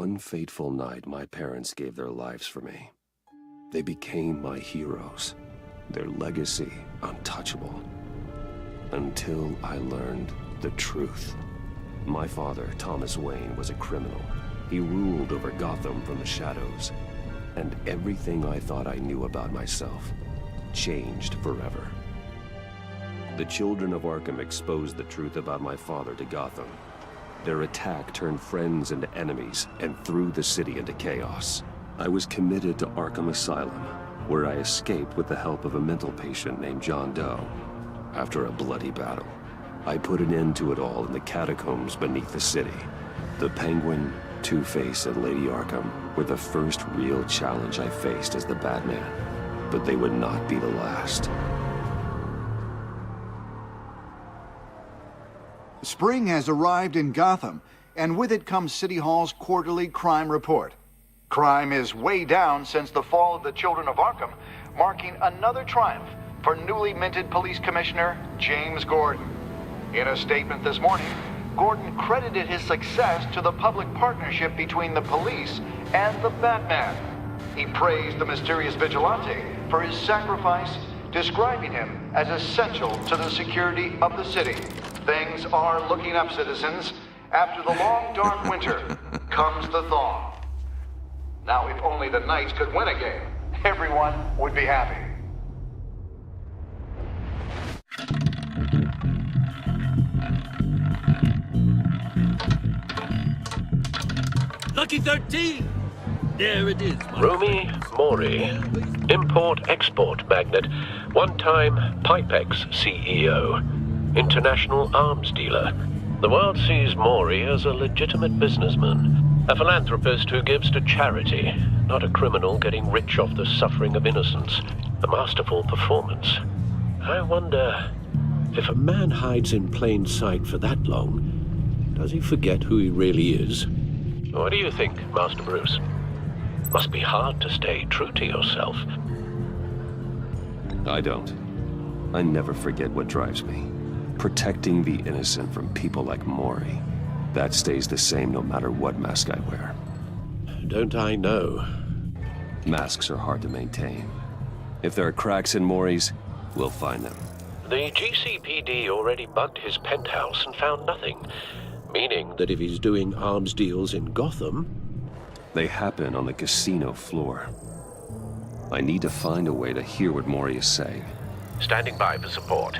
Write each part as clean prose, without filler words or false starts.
one fateful night, my parents gave their lives for me. They became my heroes, their legacy untouchable. Until I learned the truth. My father, Thomas Wayne, was a criminal. He ruled over Gotham from the shadows. And everything I thought I knew about myself changed forever. The children of Arkham exposed the truth about my father to Gotham. Their attack turned friends into enemies and threw the city into chaos. I was committed to Arkham Asylum, where I escaped with the help of a mental patient named John Doe. After a bloody battle, I put an end to it all in the catacombs beneath the city. The Penguin, Two-Face, and Lady Arkham were the first real challenge I faced as the Batman, but they would not be the last. Spring has arrived in Gotham, and with it comes City Hall's quarterly crime report. Crime is way down since the fall of the Children of Arkham, marking another triumph for newly minted Police Commissioner James Gordon. In a statement this morning, Gordon credited his success to the public partnership between the police and the Batman. He praised the mysterious vigilante for his sacrifice, describing him as essential to the security of the city. Things are looking up, citizens. After the long, dark winter comes the thaw. Now, if only the Knights could win a game, everyone would be happy. Lucky 13! There it is. Rumi Mori, import-export magnate, one-time Pipex CEO, international arms dealer. The world sees Mori as a legitimate businessman, a philanthropist who gives to charity, not a criminal getting rich off the suffering of innocence. A masterful performance. I wonder, if a man hides in plain sight for that long, does he forget who he really is? What do you think, Master Bruce? Must be hard to stay true to yourself. I don't. I never forget what drives me. Protecting the innocent from people like Mori. That stays the same no matter what mask I wear. Don't I know? Masks are hard to maintain. If there are cracks in Mori's, we'll find them. The GCPD already bugged his penthouse and found nothing. Meaning that if he's doing arms deals in Gotham... They happen on the casino floor. I need to find a way to hear what Mori is saying. Standing by for support.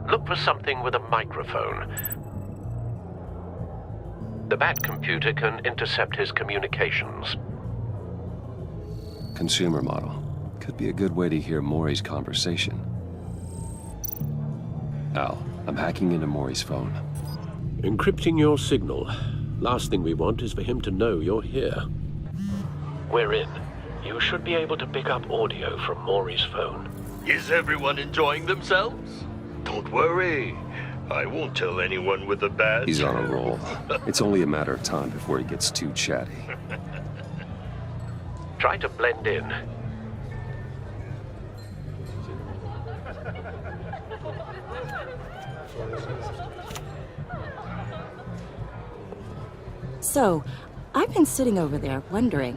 Look for something with a microphone. The Bat computer can intercept his communications. Consumer model. Could be a good way to hear Mori's conversation. Al, I'm hacking into Mori's phone. Encrypting your signal. Last thing we want is for him to know you're here. We're in. You should be able to pick up audio from Mori's phone. Is everyone enjoying themselves? Don't worry. I won't tell anyone with a badge. He's on a roll. It's only a matter of time before he gets too chatty. Try to blend in. So, I've been sitting over there wondering,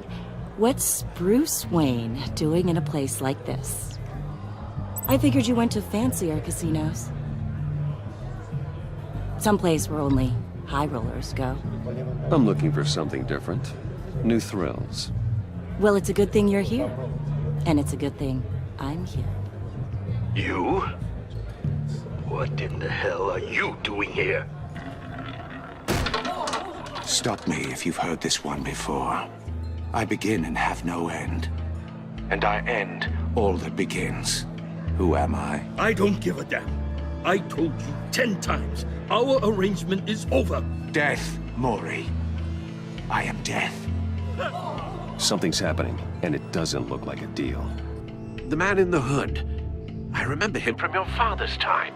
what's Bruce Wayne doing in a place like this? I figured you went to fancier casinos. Someplace where only high rollers go. I'm looking for something different. New thrills. Well, it's a good thing you're here. And it's a good thing I'm here. You? What in the hell are you doing here? Stop me if you've heard this one before. I begin and have no end. And I end all that begins. Who am I? I don't give a damn. I told you 10 times. Our arrangement is over. Death, Mori. I am death. Something's happening, and it doesn't look like a deal. The man in the hood. I remember him from your father's time.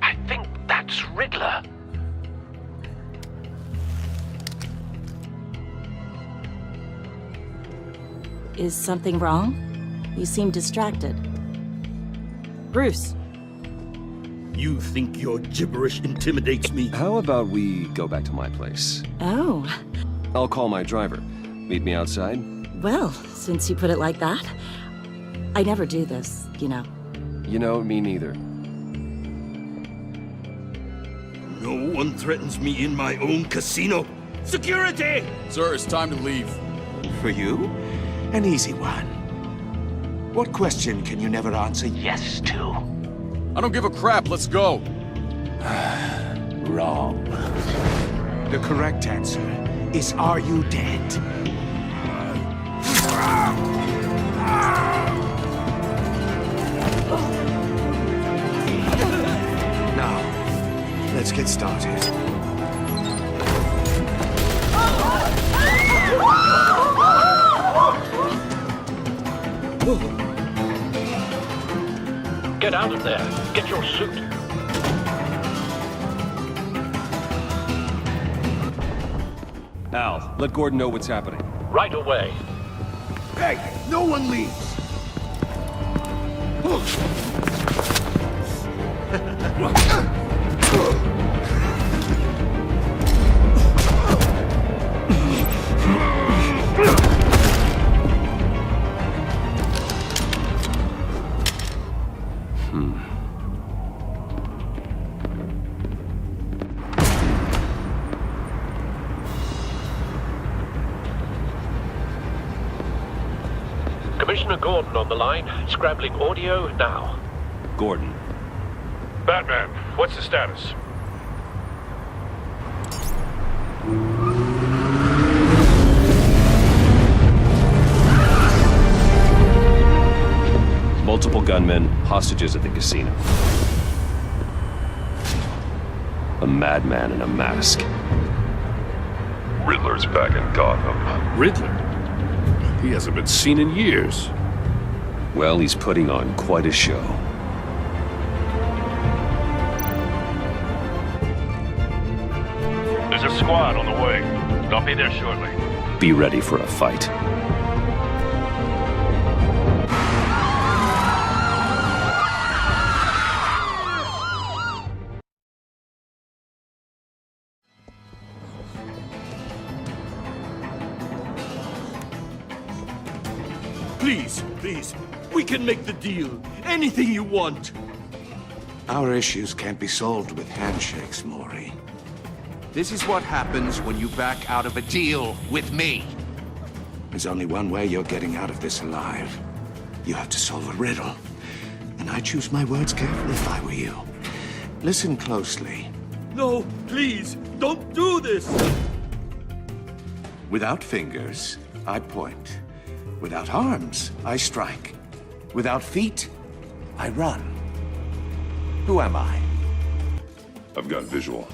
I think that's Riddler. Is something wrong? You seem distracted. Bruce. You think your gibberish intimidates me? How about we go back to my place? Oh, I'll call my driver. Meet me outside? Well, since you put it like that, I never do this, you know. You know, me neither. No one threatens me in my own casino. Security! Sir, it's time to leave. For you, an easy one. What question can you never answer yes to? I don't give a crap, let's go. Wrong. The correct answer is, are you dead? Now, let's get started. Get out of there. Get your suit. Al, let Gordon know what's happening. Right away. Hey, no one leaves. Commissioner Gordon on the line, scrambling audio now. Gordon. Batman, what's the status? Multiple gunmen, hostages at the casino. A madman in a mask. Riddler's back in Gotham. Riddler? He hasn't been seen in years. Well, he's putting on quite a show. There's a squad on the way. I'll be there shortly. Be ready for a fight. Please, please, we can make the deal. Anything you want. Our issues can't be solved with handshakes, Maury. This is what happens when you back out of a deal with me. There's only one way you're getting out of this alive. You have to solve a riddle. And I choose my words carefully if I were you. Listen closely. No, please, don't do this. Without fingers, I point. Without arms, I strike. Without feet, I run. Who am I? I've got visual.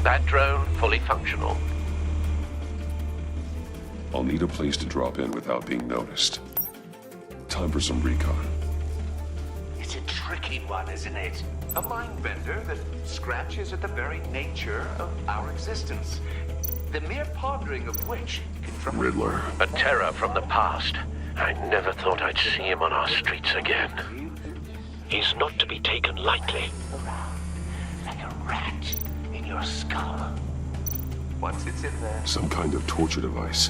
That drone fully functional. I'll need a place to drop in without being noticed. Time for some recon. It's a tricky one, isn't it? A mind bender that scratches at the very nature of our existence. The mere pondering of which can trouble... Riddler. A terror from the past. I never thought I'd see him on our streets again. He's not to be taken lightly. Around like a rat in your skull. Once it's in there... Some kind of torture device.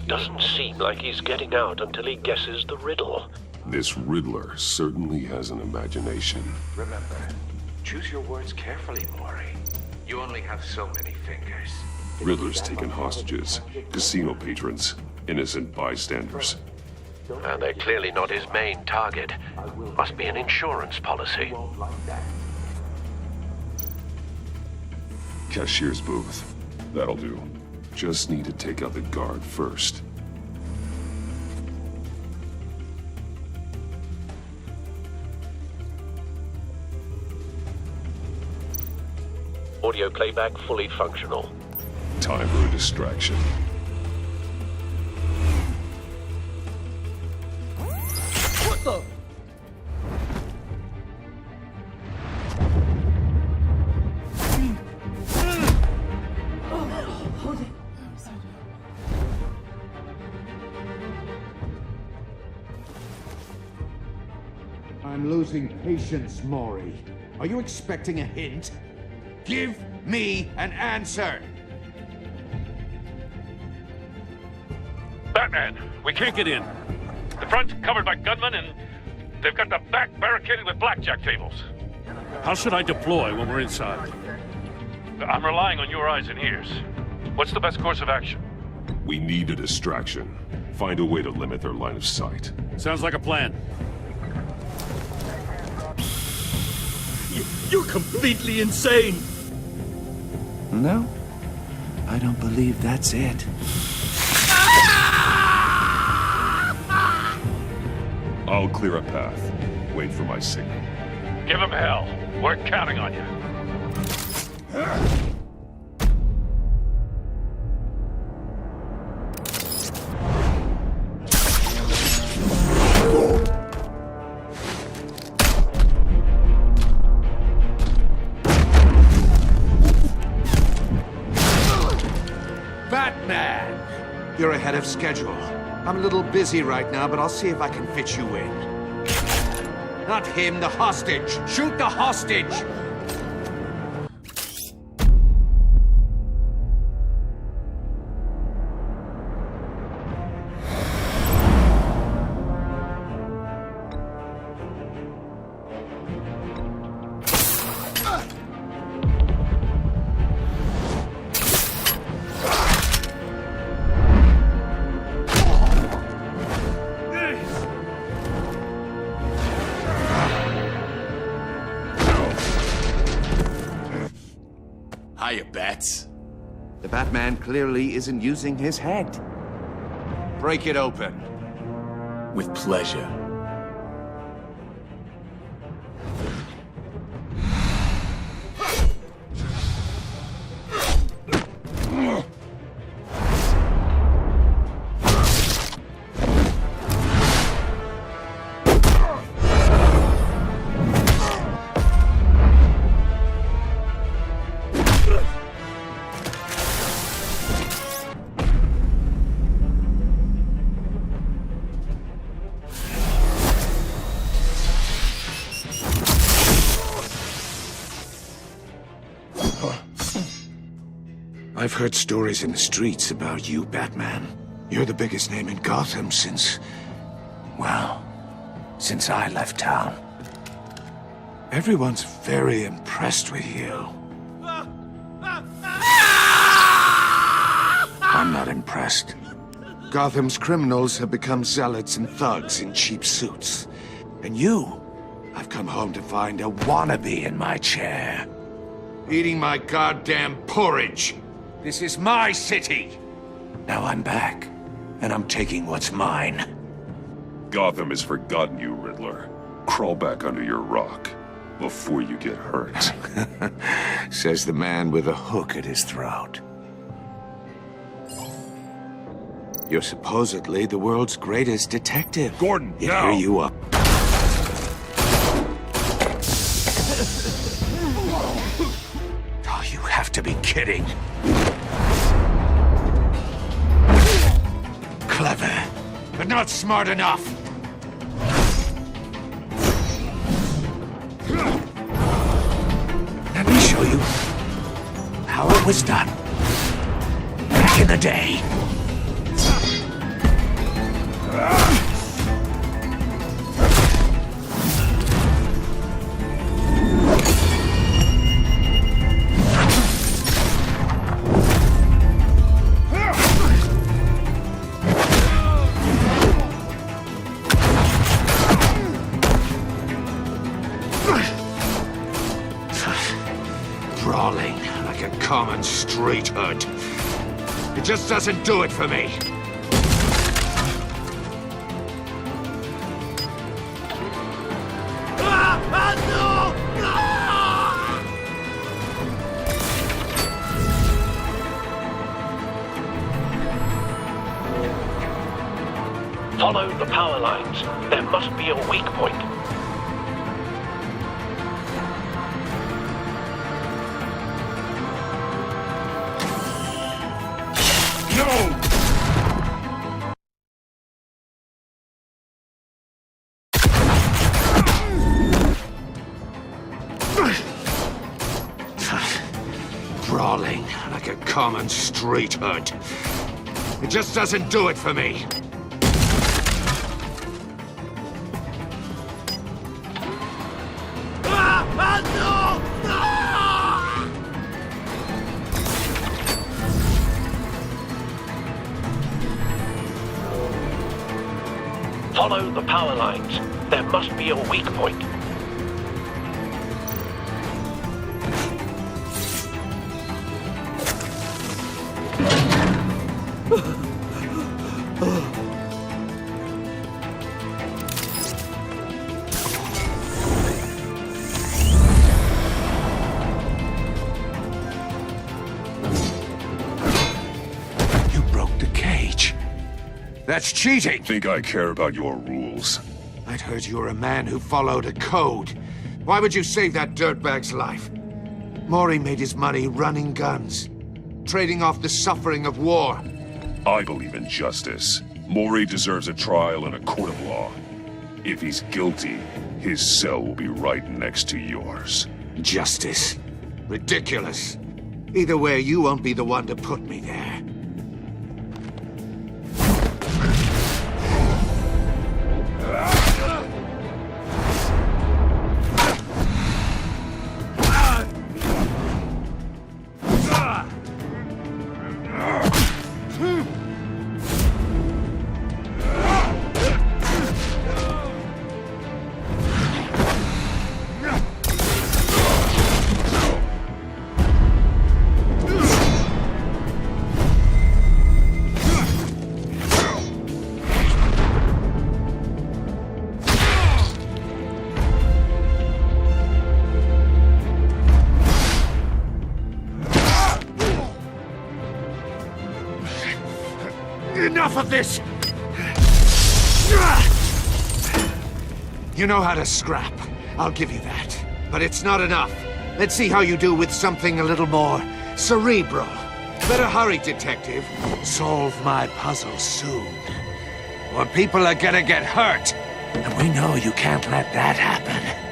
Doesn't seem like he's getting out until he guesses the riddle. This Riddler certainly has an imagination. Remember, choose your words carefully, Maury. You only have so many fingers. Riddler's taken hostages, casino patrons, innocent bystanders. They're clearly not his main target. Must be an insurance policy. Cashier's booth. That'll do. Just need to take out the guard first. Audio playback fully functional. Time for a distraction. What the? I'm losing patience, Maury. Are you expecting a hint? Give me an answer! Batman, we can't get in. The front's covered by gunmen, and they've got the back barricaded with blackjack tables. How should I deploy when we're inside? I'm relying on your eyes and ears. What's the best course of action? We need a distraction. Find a way to limit their line of sight. Sounds like a plan. You're completely insane! No, I don't believe that's it. I'll clear a path. Wait for my signal. Give him hell. We're counting on you. Batman! You're ahead of schedule. I'm a little busy right now, but I'll see if I can fit you in. Not him, the hostage! Shoot the hostage! Hiya, Bats. The Batman clearly isn't using his head. Break it open. With pleasure. I've heard stories in the streets about you, Batman. You're the biggest name in Gotham since... well, since I left town. Everyone's very impressed with you. I'm not impressed. Gotham's criminals have become zealots and thugs in cheap suits. And you, I've come home to find a wannabe in my chair. Eating my goddamn porridge. This is my city. Now I'm back, and I'm taking what's mine. Gotham has forgotten you, Riddler. Crawl back under your rock before you get hurt. Says the man with a hook at his throat. You're supposedly the world's greatest detective. Gordon, Yet now! Here you up. Oh, you have to be kidding. Clever, but not smart enough. Let me show you how it was done back in the day. Brawling like a common street hood. It just doesn't do it for me. Follow the power lines. There must be a weak point. Brawling like a common street hood. It just doesn't do it for me. Follow the power lines. There must be a weak point. You broke the cage. That's cheating! Think I care about your rules? I'd heard you were a man who followed a code. Why would you save that dirtbag's life? Mori made his money running guns, trading off the suffering of war. I believe in justice. Mori deserves a trial in a court of law. If he's guilty, his cell will be right next to yours. Justice? Ridiculous. Either way, you won't be the one to put me there. Enough of this! You know how to scrap. I'll give you that. But it's not enough. Let's see how you do with something a little more cerebral. Better hurry, detective. Solve my puzzle soon. Or people are gonna get hurt. And we know you can't let that happen.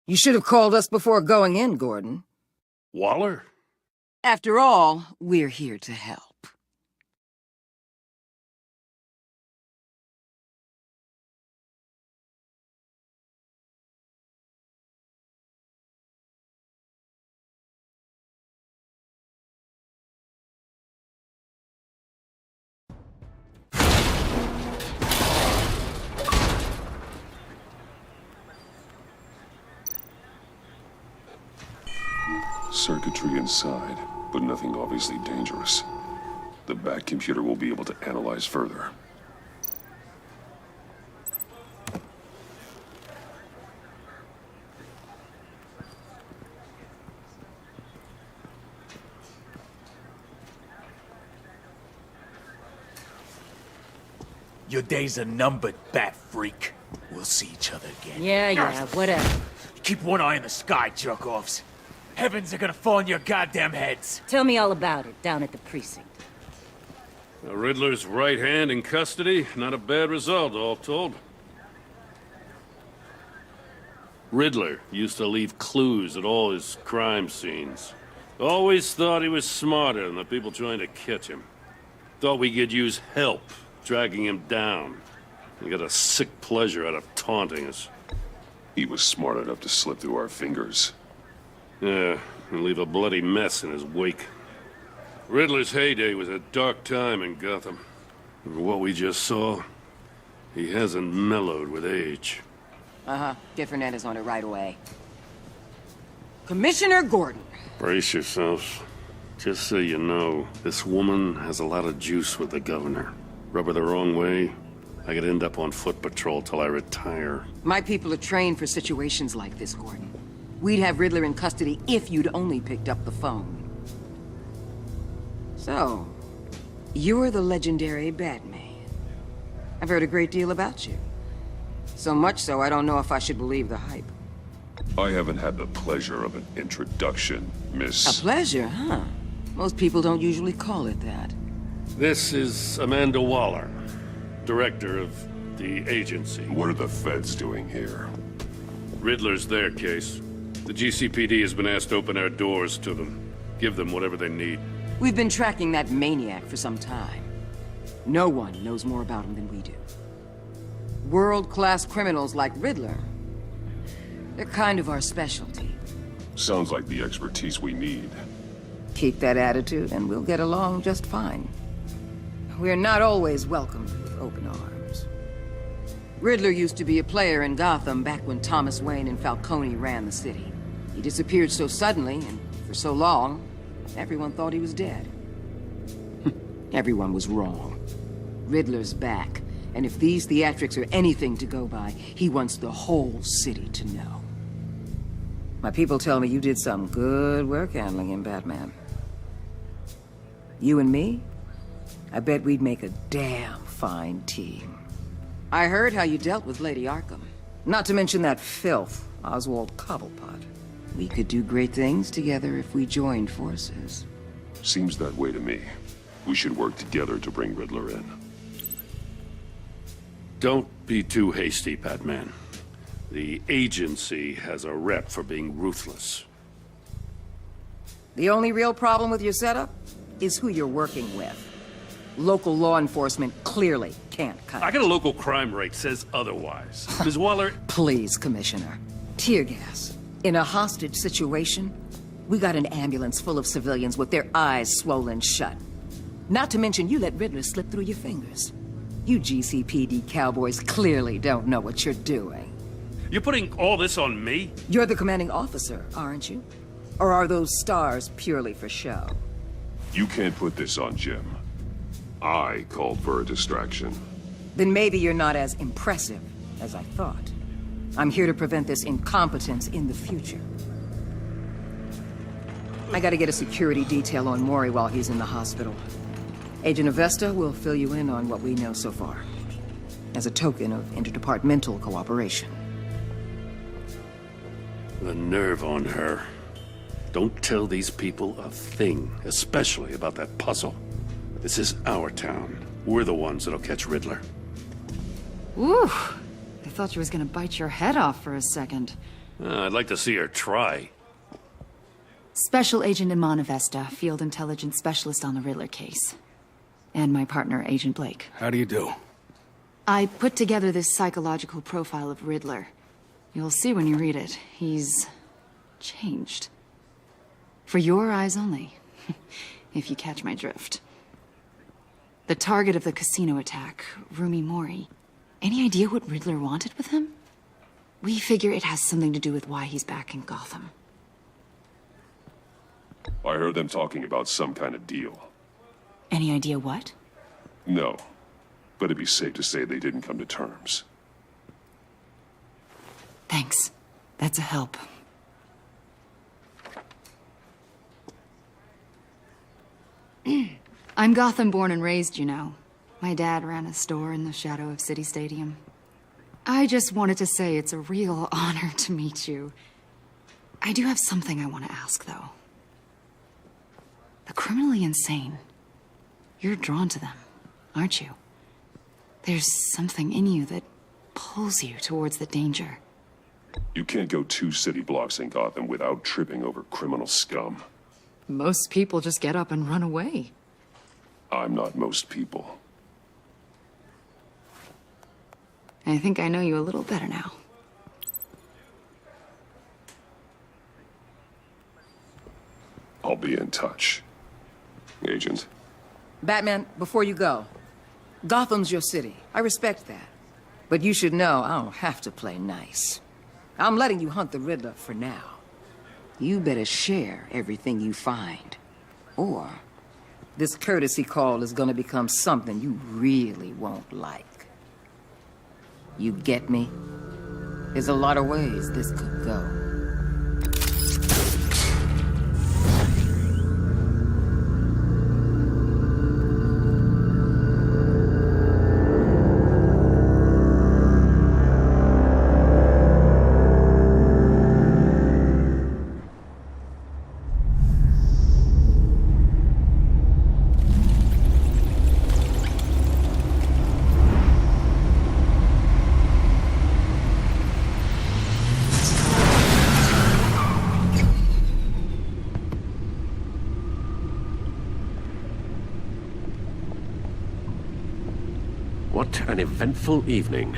You should have called us before going in, Gordon. Waller? After all, we're here to help. Circuitry inside, but nothing obviously dangerous. The back computer will be able to analyze further. Your days are numbered, bat freak. We'll see each other again. Yeah, whatever. Keep one eye in the sky, jerk-offs. Heavens are gonna fall on your goddamn heads. Tell me all about it down at the precinct. The Riddler's right hand in custody. Not a bad result, all told. Riddler used to leave clues at all his crime scenes. Always thought he was smarter than the people trying to catch him. Thought we could use help dragging him down. He got a sick pleasure out of taunting us. He was smart enough to slip through our fingers. Yeah, and leave a bloody mess in his wake. Riddler's heyday was a dark time in Gotham. For what we just saw, he hasn't mellowed with age. Uh-huh. Get Fernandez on it right away. Commissioner Gordon. Brace yourselves. Just so you know, this woman has a lot of juice with the governor. Rub her the wrong way, I could end up on foot patrol till I retire. My people are trained for situations like this, Gordon. We'd have Riddler in custody if you'd only picked up the phone. So, you're the legendary Batman. I've heard a great deal about you. So much so, I don't know if I should believe the hype. I haven't had the pleasure of an introduction, Miss... A pleasure, huh? Most people don't usually call it that. This is Amanda Waller, director of the agency. What are the feds doing here? Riddler's their case. The GCPD has been asked to open our doors to them. Give them whatever they need. We've been tracking that maniac for some time. No one knows more about him than we do. World-class criminals like Riddler, they're kind of our specialty. Sounds like the expertise we need. Keep that attitude and we'll get along just fine. We're not always welcomed with open arms. Riddler used to be a player in Gotham back when Thomas Wayne and Falcone ran the city. He disappeared so suddenly and for so long, everyone thought he was dead. Everyone was wrong. Riddler's back, and if these theatrics are anything to go by, he wants the whole city to know. My people tell me you did some good work handling him, Batman. You and me? I bet we'd make a damn fine team. I heard how you dealt with Lady Arkham. Not to mention that filth, Oswald Cobblepot. We could do great things together if we joined forces. Seems that way to me. We should work together to bring Riddler in. Don't be too hasty, Batman. The agency has a rep for being ruthless. The only real problem with your setup is who you're working with. Local law enforcement clearly can't cut it. I got a local crime rate says otherwise. Ms. Waller... Please, Commissioner. Tear gas. In a hostage situation, we got an ambulance full of civilians with their eyes swollen shut. Not to mention you let Riddler slip through your fingers. You GCPD cowboys clearly don't know what you're doing. You're putting all this on me? You're the commanding officer, aren't you? Or are those stars purely for show? You can't put this on Jim. I called for a distraction. Then maybe you're not as impressive as I thought. I'm here to prevent this incompetence in the future. I gotta get a security detail on Maury while he's in the hospital. Agent Avesta will fill you in on what we know so far, as a token of interdepartmental cooperation. The nerve on her. Don't tell these people a thing, especially about that puzzle. This is our town. We're the ones that'll catch Riddler. Ooh, I thought she was gonna bite your head off for a second. I'd like to see her try. Special Agent Iman Avesta, Field Intelligence Specialist on the Riddler case. And my partner, Agent Blake. How do you do? I put together this psychological profile of Riddler. You'll see when you read it. He's changed. For your eyes only, if you catch my drift. The target of the casino attack, Rumi Mori. Any idea what Riddler wanted with him? We figure it has something to do with why he's back in Gotham. I heard them talking about some kind of deal. Any idea what? No, but it'd be safe to say they didn't come to terms. Thanks. That's a help. I'm Gotham born and raised, you know. My dad ran a store in the shadow of City Stadium. I just wanted to say it's a real honor to meet you. I do have something I want to ask, though. The criminally insane. You're drawn to them, aren't you? There's something in you that pulls you towards the danger. You can't go 2 city blocks in Gotham without tripping over criminal scum. Most people just get up and run away. I'm not most people. I think I know you a little better now. I'll be in touch. Agent. Batman, before you go, Gotham's your city. I respect that. But you should know I don't have to play nice. I'm letting you hunt the Riddler for now. You better share everything you find. Or this courtesy call is gonna become something you really won't like. You get me? There's a lot of ways this could go. What an eventful evening.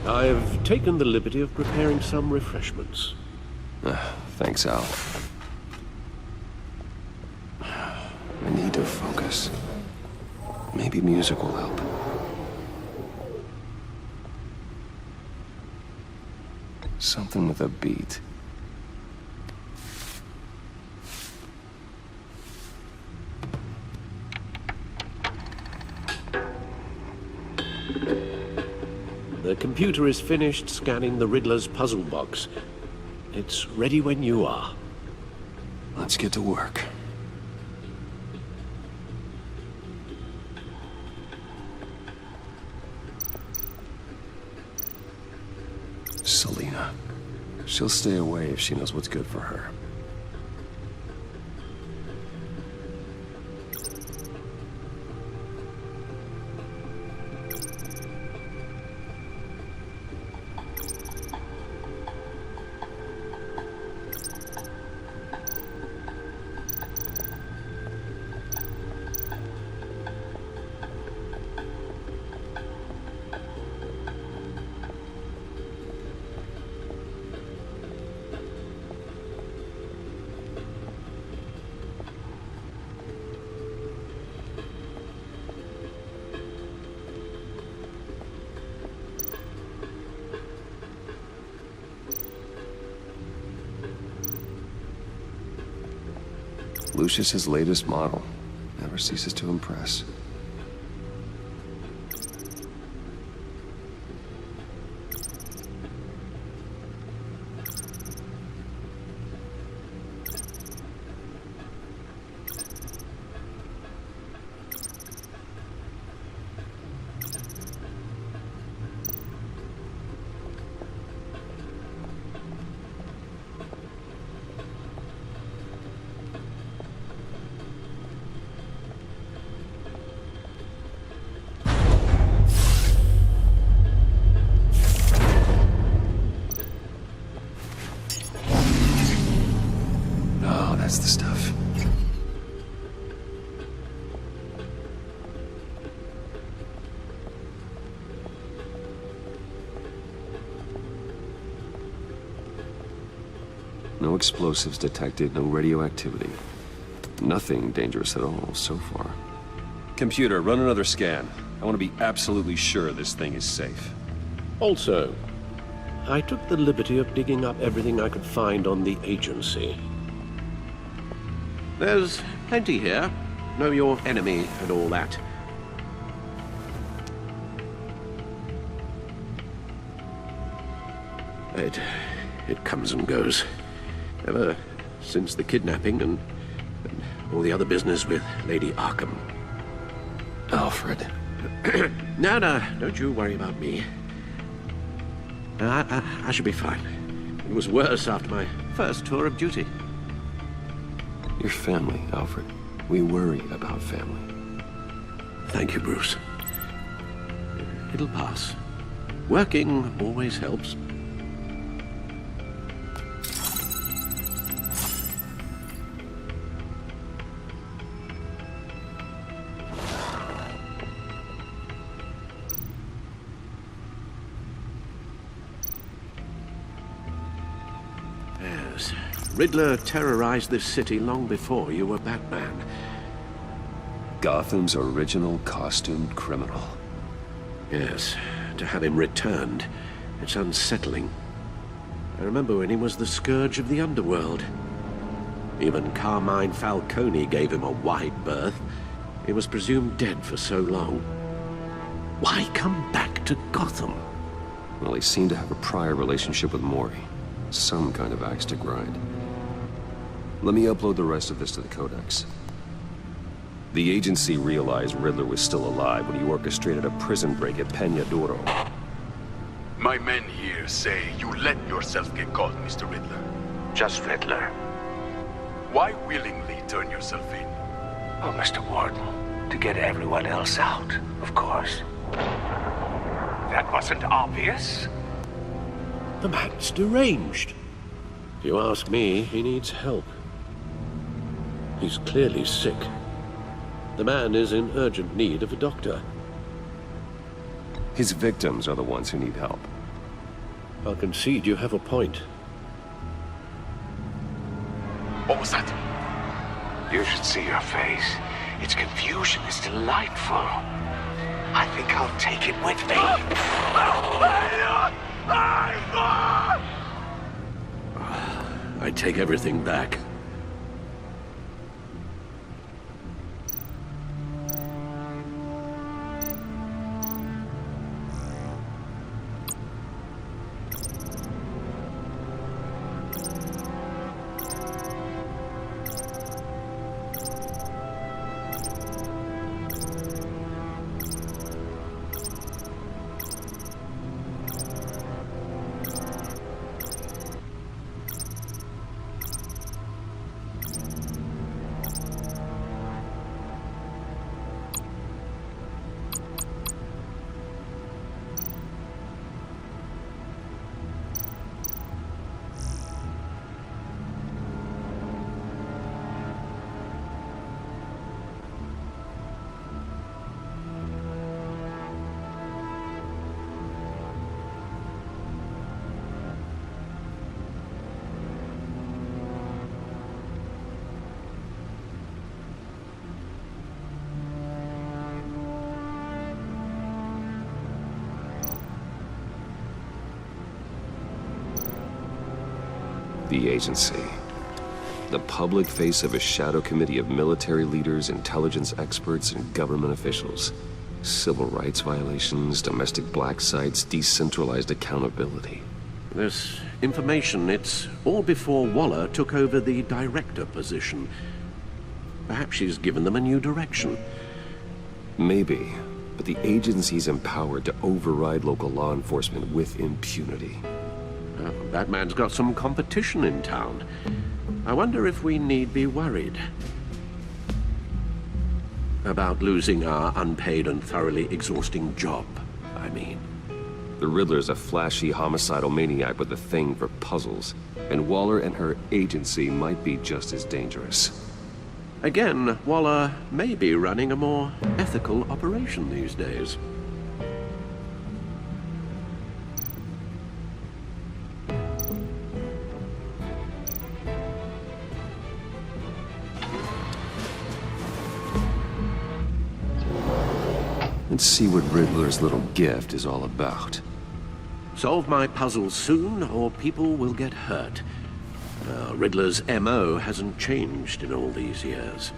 I've taken the liberty of preparing some refreshments. Thanks, Al. I need to focus. Maybe music will help. Something with a beat. The computer is finished scanning the Riddler's puzzle box. It's ready when you are. Let's get to work. Selena. She'll stay away if she knows what's good for her. Lucius's latest model. Never ceases to impress. That's the stuff. No explosives detected, no radioactivity. Nothing dangerous at all so far. Computer, run another scan. I want to be absolutely sure this thing is safe. Also, I took the liberty of digging up everything I could find on the agency. There's plenty here. Know your enemy and all that. It comes and goes. Ever since the kidnapping and all the other business with Lady Arkham. Alfred. No, don't you worry about me. I should be fine. It was worse after my first tour of duty. Your family, Alfred. We worry about family. Thank you, Bruce. It'll pass. Working always helps. Yes. Riddler terrorized this city long before you were Batman. Gotham's original costumed criminal. Yes, to have him returned, it's unsettling. I remember when he was the scourge of the underworld. Even Carmine Falcone gave him a wide berth. He was presumed dead for so long. Why come back to Gotham? Well, he seemed to have a prior relationship with Mori. Some kind of axe to grind. Let me upload the rest of this to the Codex. The agency realized Riddler was still alive when he orchestrated a prison break at Peñadoro. My men here say you let yourself get caught, Mr. Riddler. Just Riddler. Why willingly turn yourself in? Oh, Mr. Warden, to get everyone else out, of course. That wasn't obvious. The man's deranged. If you ask me, he needs help. He's clearly sick. The man is in urgent need of a doctor. His victims are the ones who need help. I'll concede you have a point. What was that? You should see your face. Its confusion is delightful. I think I'll take it with me. I take everything back. The agency. The public face of a shadow committee of military leaders, intelligence experts, and government officials. Civil rights violations, domestic black sites, decentralized accountability. This information, it's all before Waller took over the director position. Perhaps she's given them a new direction. Maybe, but the agency's empowered to override local law enforcement with impunity. That man's got some competition in town. I wonder if we need be worried about losing our unpaid and thoroughly exhausting job, I mean. The Riddler's a flashy homicidal maniac with a thing for puzzles, and Waller and her agency might be just as dangerous. Again, Waller may be running a more ethical operation these days. Let's see what Riddler's little gift is all about. Solve my puzzles soon, or people will get hurt. Riddler's MO hasn't changed in all these years.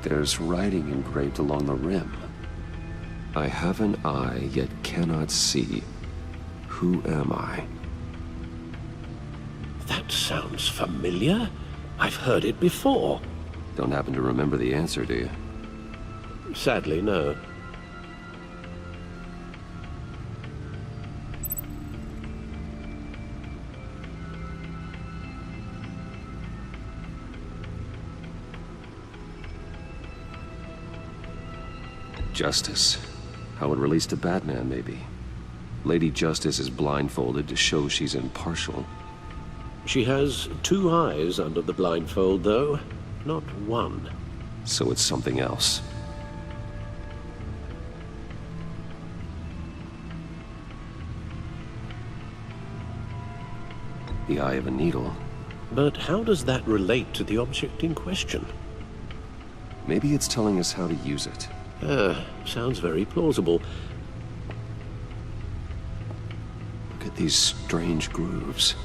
There's writing engraved along the rim. I have an eye, yet cannot see. Who am I? That sounds familiar. I've heard it before. Don't happen to remember the answer, do you? Sadly, no. Justice. How it relates to Batman, maybe. Lady Justice is blindfolded to show she's impartial. She has two eyes under the blindfold, though, not one. So it's something else. the eye of a needle. But how does that relate to the object in question? Maybe it's telling us how to use it. Sounds very plausible. Look at these strange grooves.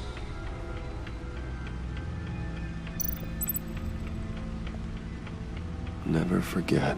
Never forget.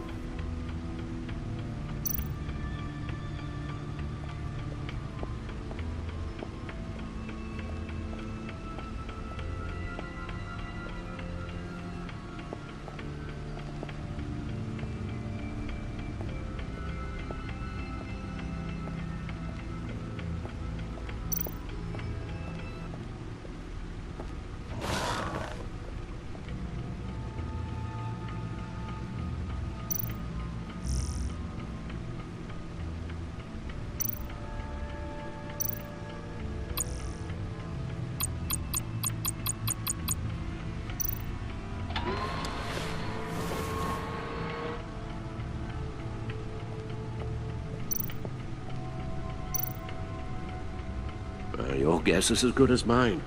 Your guess is as good as mine.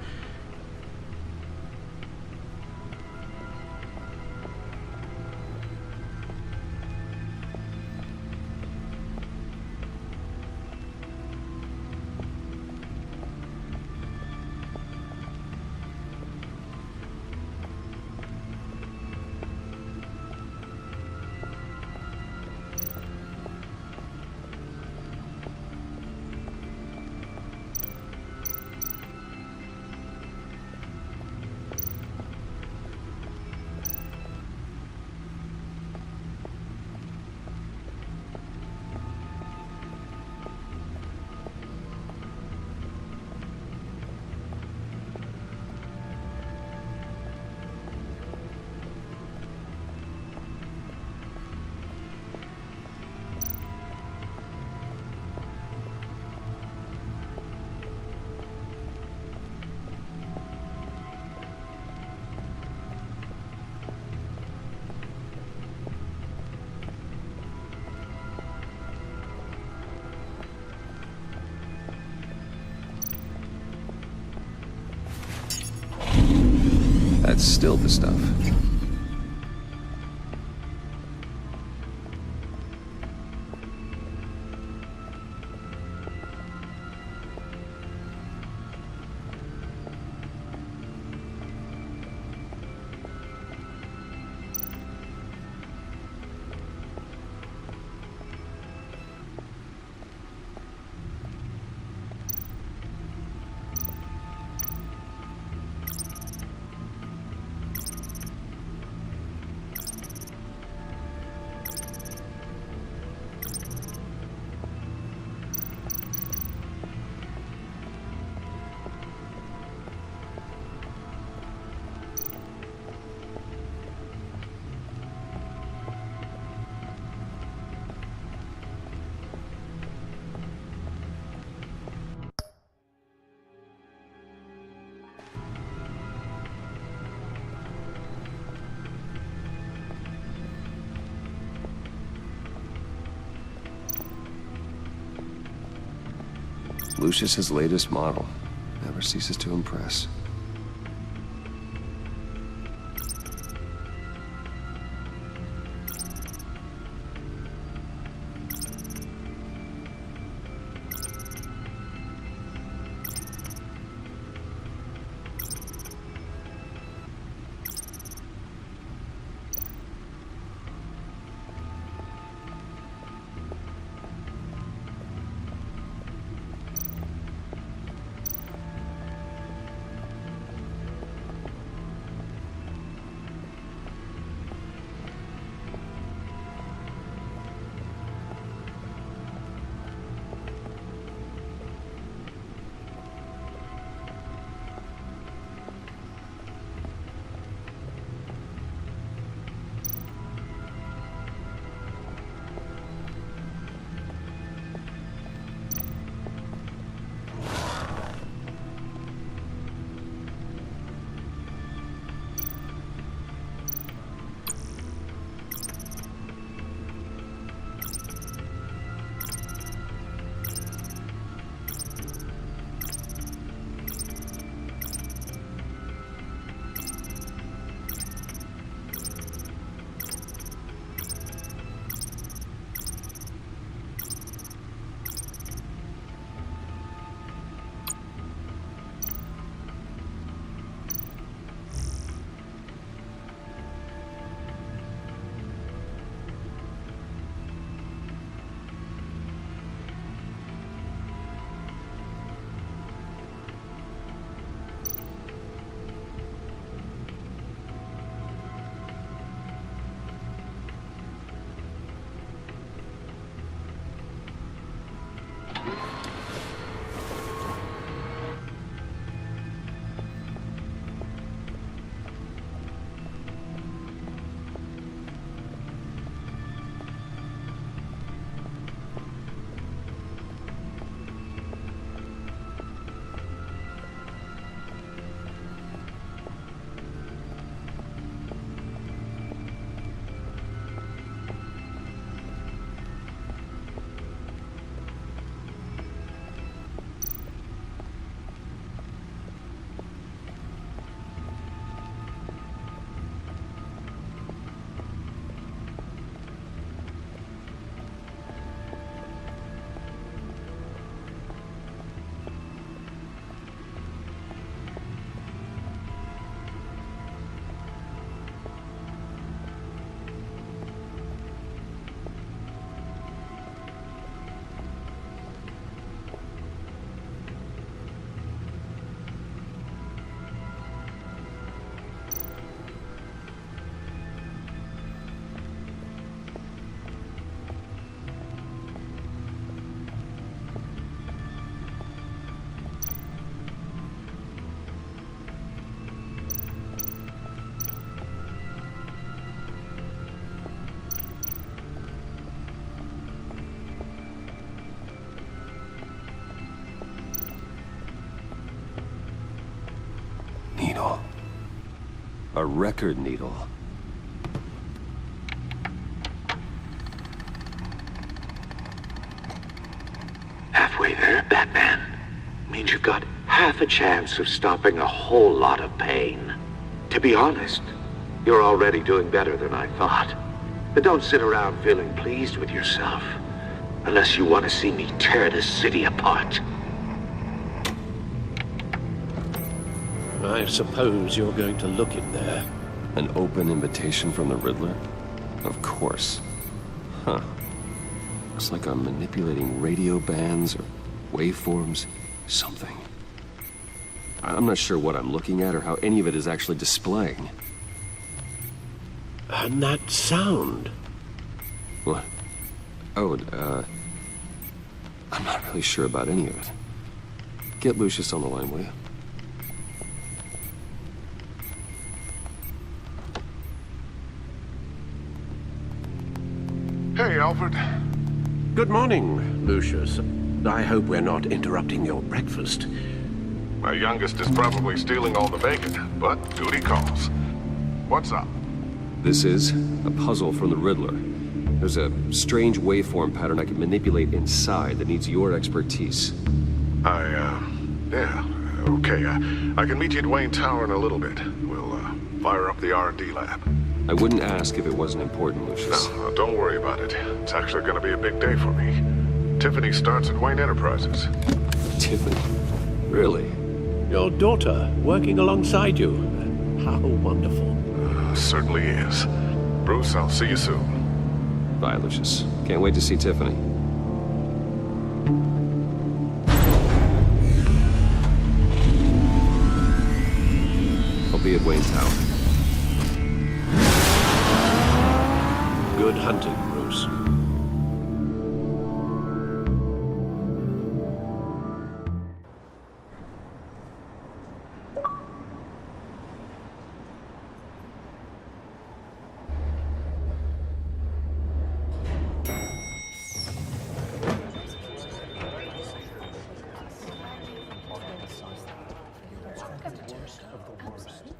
That's still the stuff. Lucius's latest model. Never ceases to impress. needle. A record needle. Halfway there, Batman. Means you've got half a chance of stopping a whole lot of pain. To be honest, you're already doing better than I thought. But don't sit around feeling pleased with yourself. Unless you want to see me tear this city apart. I suppose you're going to look in there. An open invitation from the Riddler? Of course. Huh. Looks like I'm manipulating radio bands or waveforms. Something. I'm not sure what I'm looking at or how any of it is actually displaying. And that sound. What? Oh, I'm not really sure about any of it. Get Lucius on the line, will you? Hey, Alfred. Good morning, Lucius. I hope we're not interrupting your breakfast. My youngest is probably stealing all the bacon, but duty calls. What's up? This is a puzzle from the Riddler. There's a strange waveform pattern I can manipulate inside that needs your expertise. Yeah, okay. I can meet you at Wayne Tower in a little bit. We'll, fire up the R&D lab. I wouldn't ask if it wasn't important, Lucius. No, don't worry about it. It's actually gonna be a big day for me. Tiffany starts at Wayne Enterprises. Tiffany? Really? Your daughter working alongside you. How wonderful. Certainly is. Bruce, I'll see you soon. Bye, Lucius. Can't wait to see Tiffany. I'll be at Wayne Tower. Good hunting, Bruce.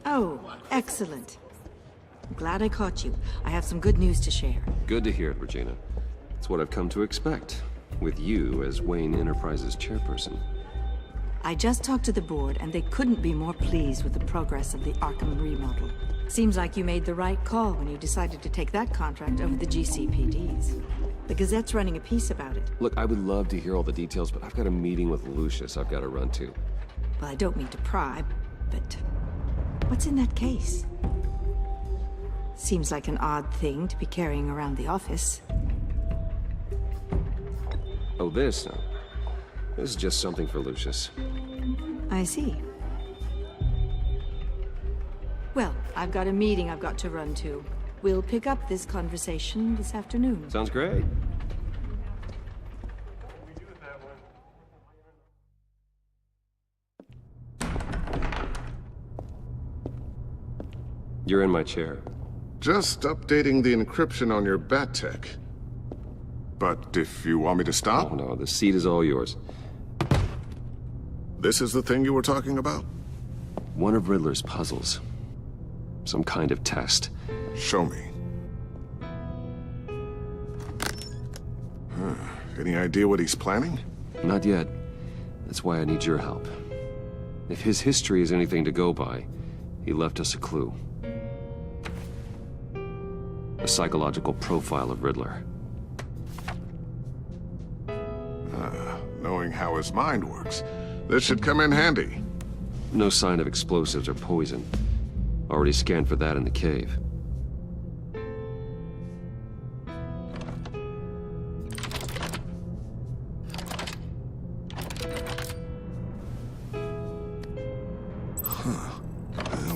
Oh, excellent. I'm glad I caught you. I have some good news to share. Good to hear it, Regina. It's what I've come to expect, with you as Wayne Enterprises chairperson. I just talked to the board, and they couldn't be more pleased with the progress of the Arkham remodel. Seems like you made the right call when you decided to take that contract over the GCPD's. The Gazette's running a piece about it. Look, I would love to hear all the details, but I've got a meeting with Lucius I've got to run to. Well, I don't mean to pry, but what's in that case? Seems like an odd thing to be carrying around the office. Oh, this? No. This is just something for Lucius. I see. Well, I've got a meeting I've got to run to. We'll pick up this conversation this afternoon. Sounds great. You're in my chair. Just updating the encryption on your bat tech. But if you want me to stop? Oh, no, the seat is all yours. This is the thing you were talking about? One of Riddler's puzzles. Some kind of test. Show me. Any idea what he's planning? Not yet. That's why I need your help. If his history is anything to go by, he left us a clue. A psychological profile of Riddler. Knowing how his mind works, this should come in handy. No sign of explosives or poison. Already scanned for that in the cave.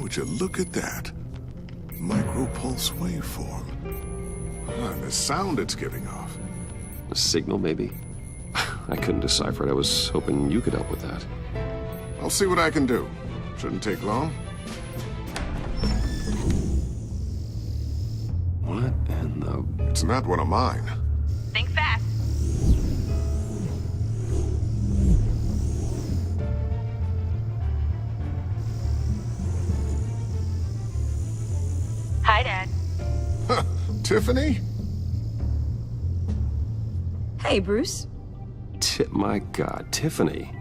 Would you look at that? Micropulse waveform. And the sound it's giving off. A signal, maybe? I couldn't decipher it. I was hoping you could help with that. I'll see what I can do. Shouldn't take long. What in the... It's not one of mine. Think fast. Dad. Tiffany? Hey, Bruce. My God, Tiffany.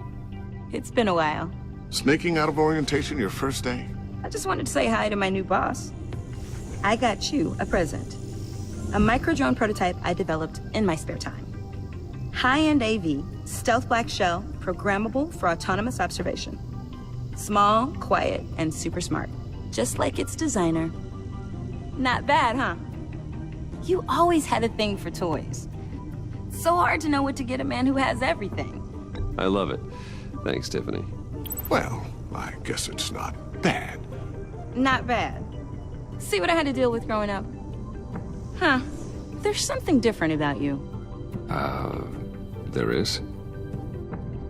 It's been a while. Sneaking out of orientation your first day? I just wanted to say hi to my new boss. I got you a present. A micro-drone prototype I developed in my spare time. High-end AV, stealth black shell, programmable for autonomous observation. Small, quiet, and super smart. Just like its designer. Not bad, huh? You always had a thing for toys. So hard to know what to get a man who has everything. I love it. Thanks, Tiffany. Well, I guess it's not bad. Not bad. See what I had to deal with growing up? Huh. There's something different about you. There is?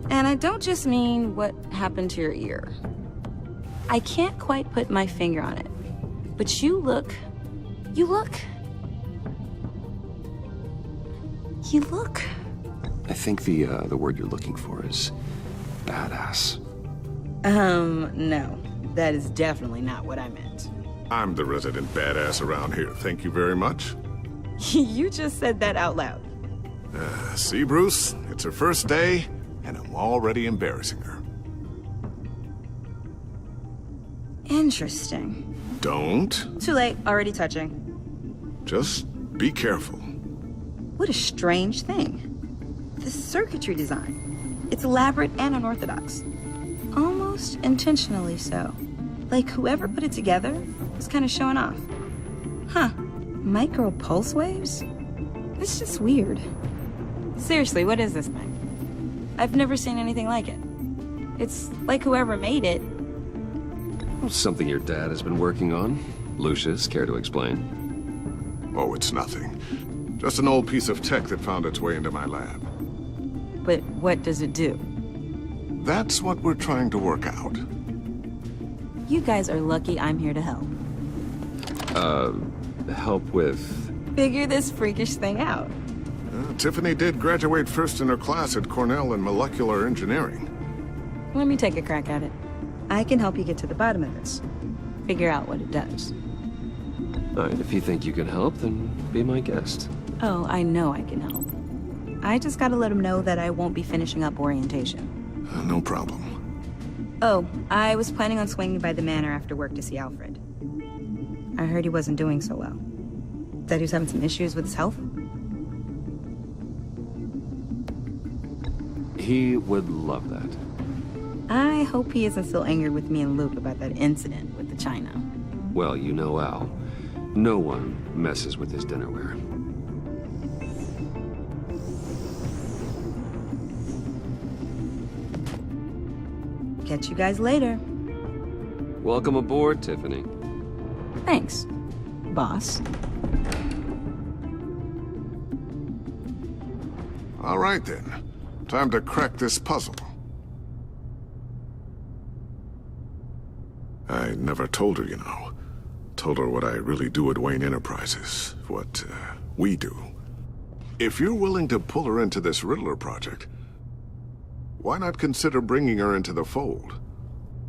And I don't just mean what happened to your ear. I can't quite put my finger on it. But you look... I think the word you're looking for is badass. No. That is definitely not what I meant. I'm the resident badass around here. Thank you very much. You just said that out loud. See, Bruce? It's her first day, and I'm already embarrassing her. Interesting. Don't. Too late. Already touching. Just be careful. What a strange thing. The circuitry design. It's elaborate and unorthodox. Almost intentionally so. Like whoever put it together was kind of showing off. Huh. Micro pulse waves? It's just weird. Seriously, what is this thing? I've never seen anything like it. It's like whoever made it. Well, something your dad has been working on. Lucius, care to explain? Oh, it's nothing. Just an old piece of tech that found its way into my lab. But what does it do? That's what we're trying to work out. You guys are lucky I'm here to help. Help with... Figure this freakish thing out. Tiffany did graduate first in her class at Cornell in molecular engineering. Let me take a crack at it. I can help you get to the bottom of this. Figure out what it does. All right, if you think you can help, then be my guest. Oh, I know I can help. I just gotta let him know that I won't be finishing up orientation. No problem. Oh, I was planning on swinging by the manor after work to see Alfred. I heard he wasn't doing so well. That he was having some issues with his health? He would love that. I hope he isn't still angered with me and Luke about that incident with the china. Well, you know Al. No one messes with his dinnerware. Catch you guys later. Welcome aboard, Tiffany. Thanks, boss. All right, then. Time to crack this puzzle. I never told her, you know. Told her what I really do at Wayne Enterprises. What, we do. If you're willing to pull her into this Riddler project, why not consider bringing her into the fold?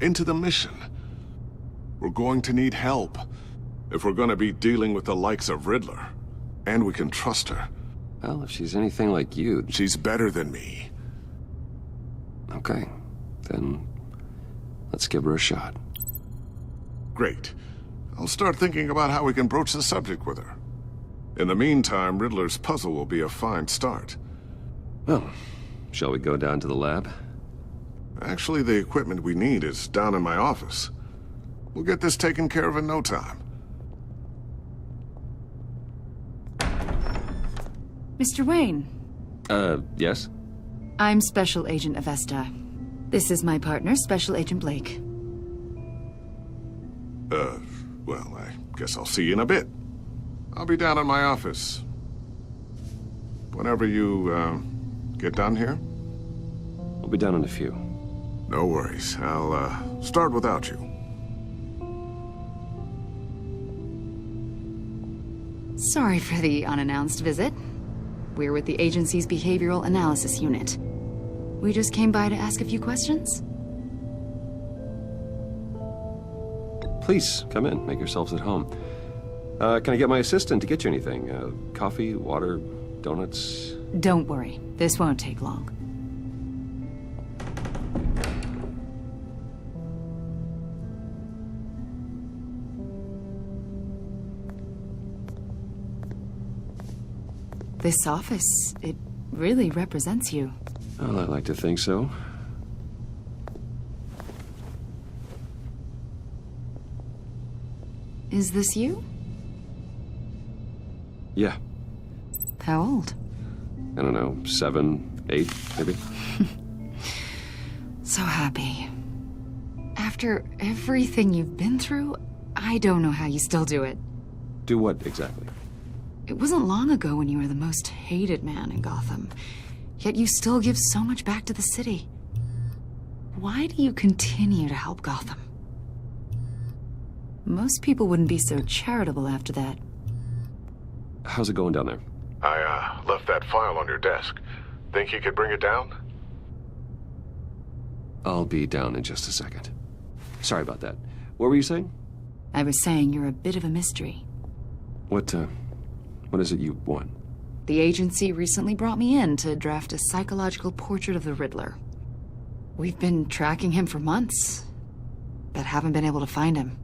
Into the mission? We're going to need help if we're going to be dealing with the likes of Riddler. And we can trust her. Well, if she's anything like you... She's better than me. Okay. Then let's give her a shot. Great. I'll start thinking about how we can broach the subject with her. In the meantime, Riddler's puzzle will be a fine start. Well, shall we go down to the lab? Actually, the equipment we need is down in my office. We'll get this taken care of in no time. Mr. Wayne. Yes? I'm Special Agent Avesta. This is my partner, Special Agent Blake. Well, I guess I'll see you in a bit. I'll be down in my office. Whenever you, get done here? I'll be down in a few. No worries. I'll, start without you. Sorry for the unannounced visit. We're with the agency's Behavioral Analysis Unit. We just came by to ask a few questions. Please, come in. Make yourselves at home. Can I get my assistant to get you anything? Coffee, water, donuts? Don't worry. This won't take long. This office, it really represents you. Well, I'd like to think so. Is this you? Yeah. How old? I don't know, 7, 8, maybe? So happy. After everything you've been through, I don't know how you still do it. Do what exactly? It wasn't long ago when you were the most hated man in Gotham, yet you still give so much back to the city. Why do you continue to help Gotham? Most people wouldn't be so charitable after that. How's it going down there? I left that file on your desk. Think you could bring it down? I'll be down in just a second. Sorry about that. What were you saying? I was saying you're a bit of a mystery. What is it you want? The agency recently brought me in to draft a psychological portrait of the Riddler. We've been tracking him for months, but haven't been able to find him.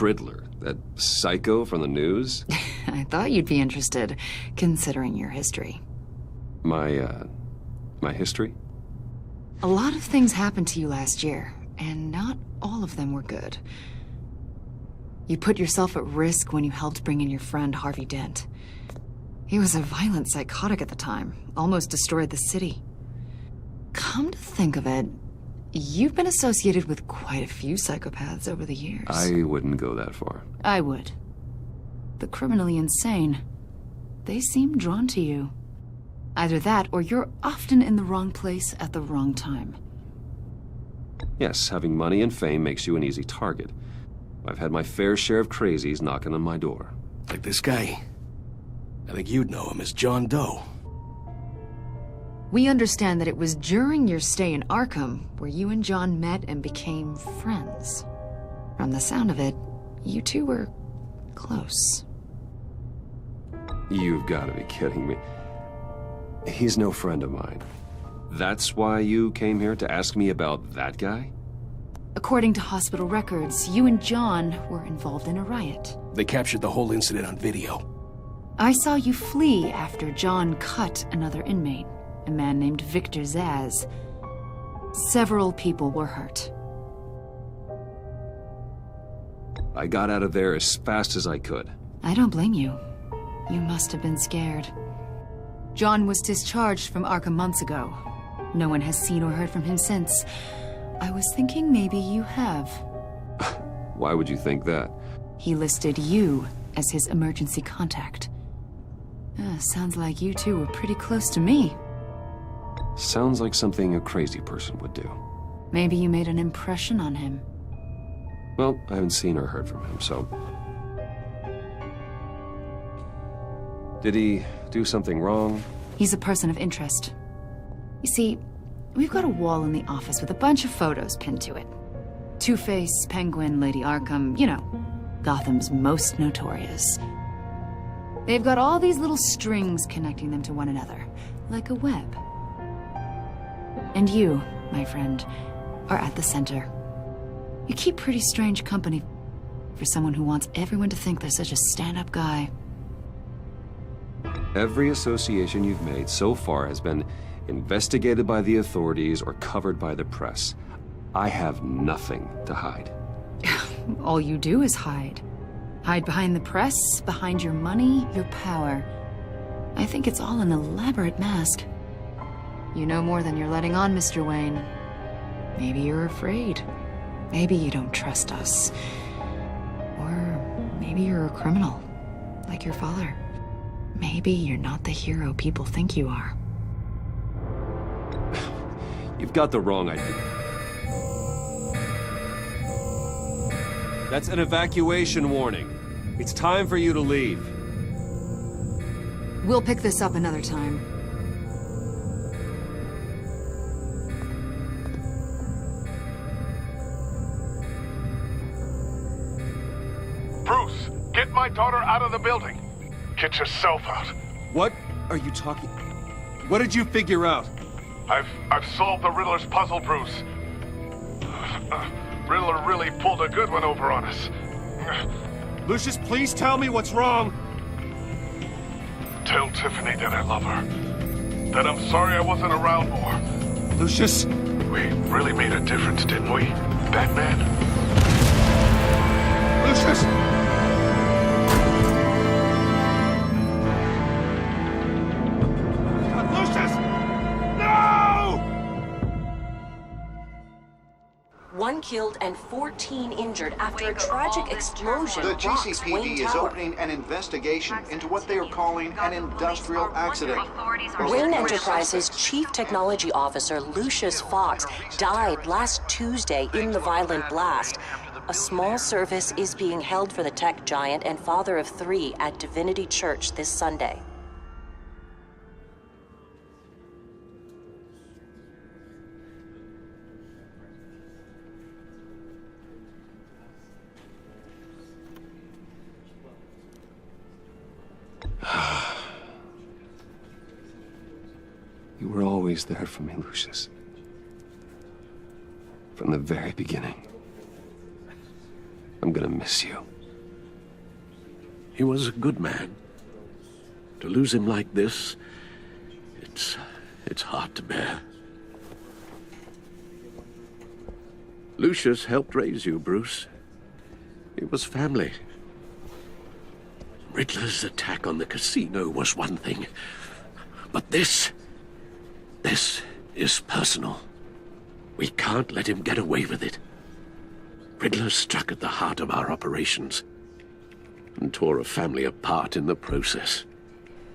Riddler? That psycho from the news? I thought you'd be interested, considering your history. My history? A lot of things happened to you last year, and not all of them were good. You put yourself at risk when you helped bring in your friend Harvey Dent. He was a violent psychotic at the time, almost destroyed the city. Come to think of it, you've been associated with quite a few psychopaths over the years. I wouldn't go that far. I would. The criminally insane, they seem drawn to you. Either that, or you're often in the wrong place at the wrong time. Yes, having money and fame makes you an easy target. I've had my fair share of crazies knocking on my door. Like this guy. I think you'd know him as John Doe. We understand that it was during your stay in Arkham where you and John met and became friends. From the sound of it, you two were close. You've got to be kidding me. He's no friend of mine. That's why you came here to ask me about that guy? According to hospital records, you and John were involved in a riot. They captured the whole incident on video. I saw you flee after John cut another inmate, a man named Victor Zaz. Several people were hurt. I got out of there as fast as I could. I don't blame you. You must have been scared. John was discharged from Arkham months ago. No one has seen or heard from him since. I was thinking maybe you have. Why would you think that? He listed you as his emergency contact. Sounds like you two were pretty close to me. Sounds like something a crazy person would do. Maybe you made an impression on him. Well, I haven't seen or heard from him, so... Did he do something wrong? He's a person of interest. You see, we've got a wall in the office with a bunch of photos pinned to it. Two-Face, Penguin, Lady Arkham, you know, Gotham's most notorious. They've got all these little strings connecting them to one another, like a web. And you, my friend, are at the center. You keep pretty strange company for someone who wants everyone to think they're such a stand-up guy. Every association you've made so far has been investigated by the authorities or covered by the press. I have nothing to hide. All you do is hide. Hide behind the press, behind your money, your power. I think it's all an elaborate mask. You know more than you're letting on, Mr. Wayne. Maybe you're afraid. Maybe you don't trust us. Or maybe you're a criminal, like your father. Maybe you're not the hero people think you are. You've got the wrong idea. That's an evacuation warning. It's time for you to leave. We'll pick this up another time. Bruce, Get my daughter out of the building. Get yourself out. What are you talking? What did you figure out? I've solved the Riddler's puzzle, Bruce. Riddler really pulled a good one over on us. Lucius, please tell me what's wrong. Tell Tiffany that I love her. That I'm sorry I wasn't around more. Lucius? We really made a difference, didn't we, Batman? Lucius! One killed and 14 injured after a tragic explosion. The rocks GCPD Wayne is Tower. opening an investigation into what they are calling an industrial accident. Wayne Enterprises Chief Technology Officer Lucius Fox died last Tuesday in the violent blast. A small service is being held for the tech giant and father of 3 at Divinity Church this Sunday. You were always there for me, Lucius. From the very beginning. I'm gonna miss you. He was a good man. To lose him like this, it's hard to bear. Lucius helped raise you, Bruce. It was family. Riddler's attack on the casino was one thing, but this is personal. We can't let him get away with it. Riddler struck at the heart of our operations and tore a family apart in the process.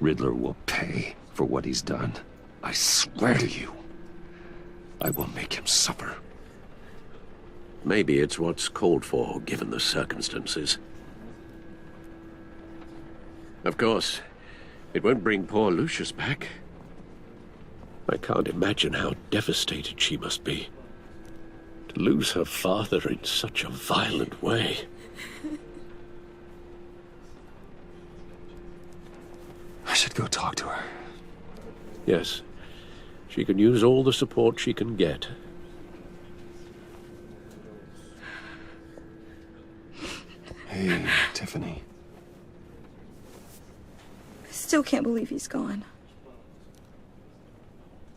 Riddler will pay for what he's done. I swear to you, I will make him suffer. Maybe it's what's called for, given the circumstances. Of course, it won't bring poor Lucius back. I can't imagine how devastated she must be. To lose her father in such a violent way. I should go talk to her. Yes, she can use all the support she can get. Hey, Tiffany. I still can't believe he's gone.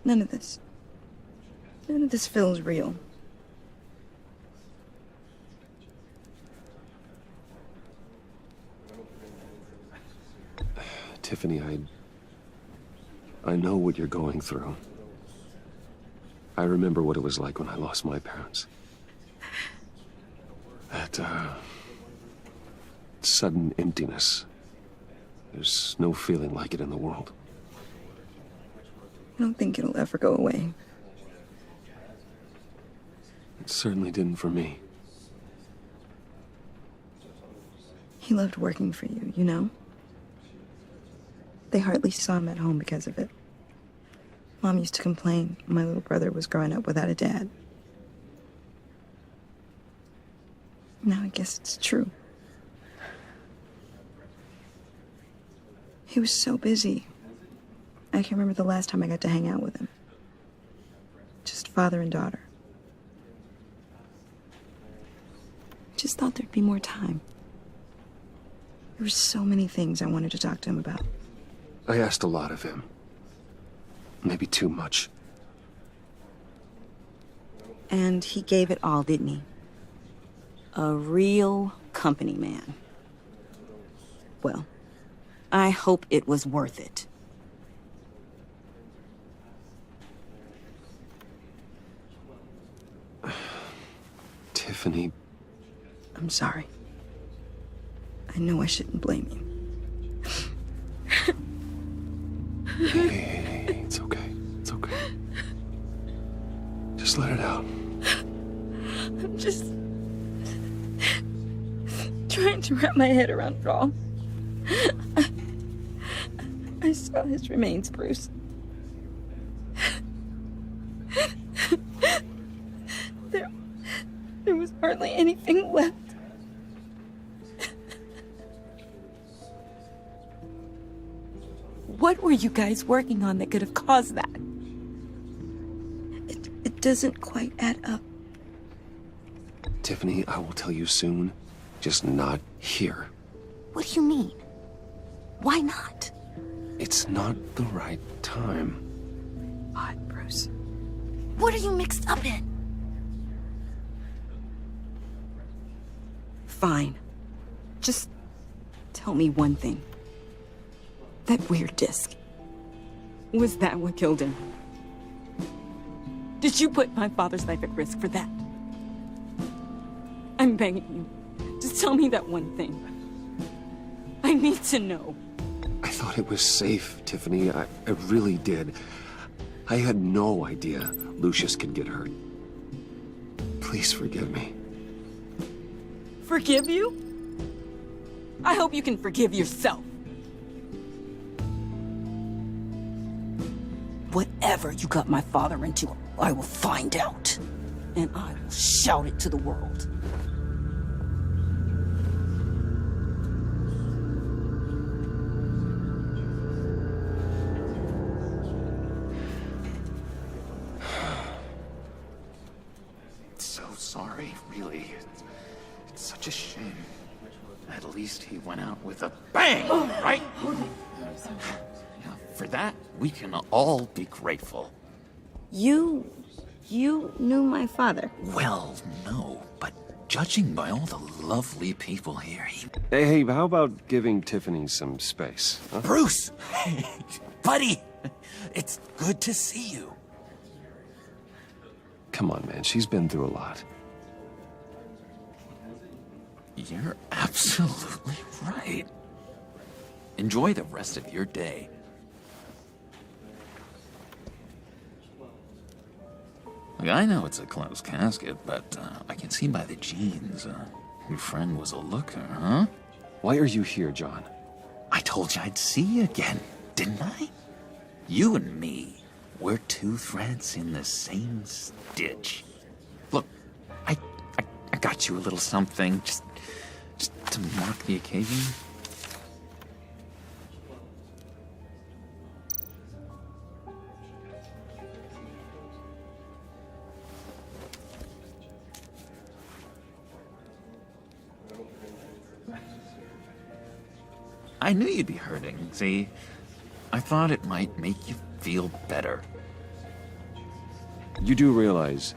None of this feels real. Tiffany, I know what you're going through. I remember what it was like when I lost my parents. That, sudden emptiness. There's no feeling like it in the world. I don't think it'll ever go away. It certainly didn't for me. He loved working for you, you know? They hardly saw him at home because of it. Mom used to complain when my little brother was growing up without a dad. Now I guess it's true. He was so busy. I can't remember the last time I got to hang out with him. Just father and daughter. Just thought there'd be more time. There were so many things I wanted to talk to him about. I asked a lot of him. Maybe too much. And he gave it all, didn't he? A real company man. Well, I hope it was worth it. Tiffany. I'm sorry. I know I shouldn't blame you. Hey, it's okay. It's okay. Just let it out. I'm just trying to wrap my head around it all. I saw his remains, Bruce. There was hardly anything left. What were you guys working on that could have caused that? It doesn't quite add up. Tiffany, I will tell you soon, just not here. What do you mean? Why not? It's not the right time. Odd, Bruce. What are you mixed up in? Fine. Just tell me one thing. That weird disc. Was that what killed him? Did you put my father's life at risk for that? I'm begging you. Just tell me that one thing. I need to know. I thought it was safe, Tiffany. I really did. I had no idea Lucius could get hurt. Please forgive me. Forgive you? I hope you can forgive yourself. Whatever you got my father into, I will find out. And I will shout it to the world. So sorry, really. It's such a shame. At least he went out with a bang, right? Yeah, for that, we can all be grateful. You knew my father? Well, no, but judging by all the lovely people here, he... Hey, how about giving Tiffany some space? Huh? Bruce! Buddy! It's good to see you. Come on, man. She's been through a lot. You're absolutely right. Enjoy the rest of your day. Look, I know it's a closed casket, but I can see by the jeans, your friend was a looker, huh? Why are you here, John? I told you I'd see you again, didn't I? You and me, we're two threads in the same stitch. Look, I got you a little something, just to mark the occasion. I knew you'd be hurting, see? I thought it might make you feel better. You do realize